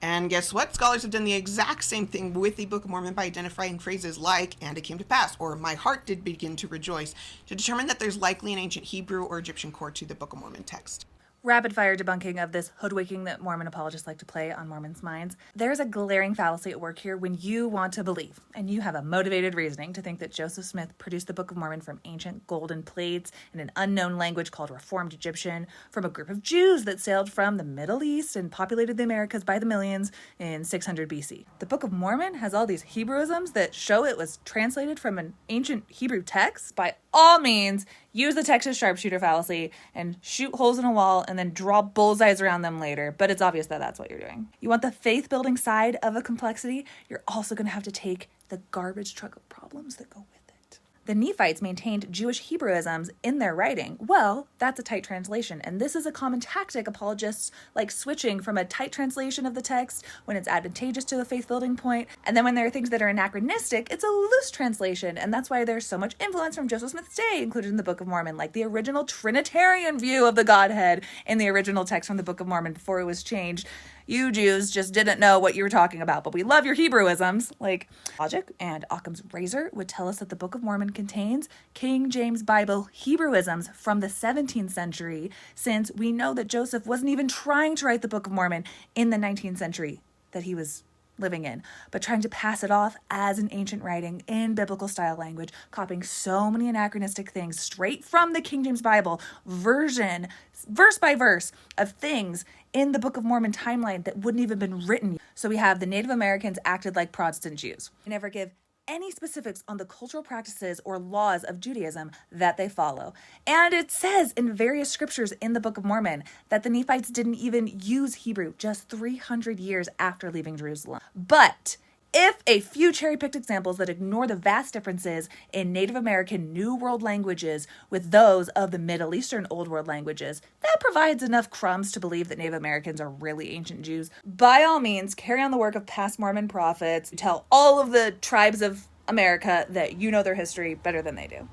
And guess what? Scholars have done the exact same thing with the Book of Mormon by identifying phrases like, and it came to pass, or my heart did begin to rejoice, to determine that there's likely an ancient Hebrew or Egyptian core to the Book of Mormon text. Rapid fire debunking of this hoodwinking that Mormon apologists like to play on Mormons' minds. There's a glaring fallacy at work here when you want to believe, and you have a motivated reasoning to think that Joseph Smith produced the Book of Mormon from ancient golden plates in an unknown language called Reformed Egyptian from a group of Jews that sailed from the Middle East and populated the Americas by the millions in 600 BC. The Book of Mormon has all these Hebrewisms that show it was translated from an ancient Hebrew text. By all means, use the Texas sharpshooter fallacy and shoot holes in a wall and then draw bullseyes around them later, but it's obvious that that's what you're doing. You want the faith-building side of a complexity, you're also going to have to take the garbage truck of problems that go with it. The Nephites maintained Jewish Hebrewisms in their writing. Well, that's a tight translation, and this is a common tactic apologists like switching from a tight translation of the text when it's advantageous to the faith-building point, and then when there are things that are anachronistic, it's a loose translation, and that's why there's so much influence from Joseph Smith's day included in the Book of Mormon, like the original Trinitarian view of the Godhead in the original text from the Book of Mormon before it was changed. You Jews just didn't know what you were talking about, but we love your Hebrewisms. Like Logic and Occam's Razor would tell us that the Book of Mormon contains King James Bible Hebrewisms from the 17th century, since we know that Joseph wasn't even trying to write the Book of Mormon in the 19th century that he was living in, but trying to pass it off as an ancient writing in biblical style language, copying so many anachronistic things straight from the King James Bible version, verse by verse, of things in the Book of Mormon timeline that wouldn't even been written. So we have the Native Americans acted like Protestant Jews. They never give any specifics on the cultural practices or laws of Judaism that they follow. And it says in various scriptures in the Book of Mormon that the Nephites didn't even use Hebrew just 300 years after leaving Jerusalem. But if a few cherry-picked examples that ignore the vast differences in Native American New World languages with those of the Middle Eastern Old World languages, that provides enough crumbs to believe that Native Americans are really ancient Jews. By all means, carry on the work of past Mormon prophets. Tell all of the tribes of America that you know their history better than they do.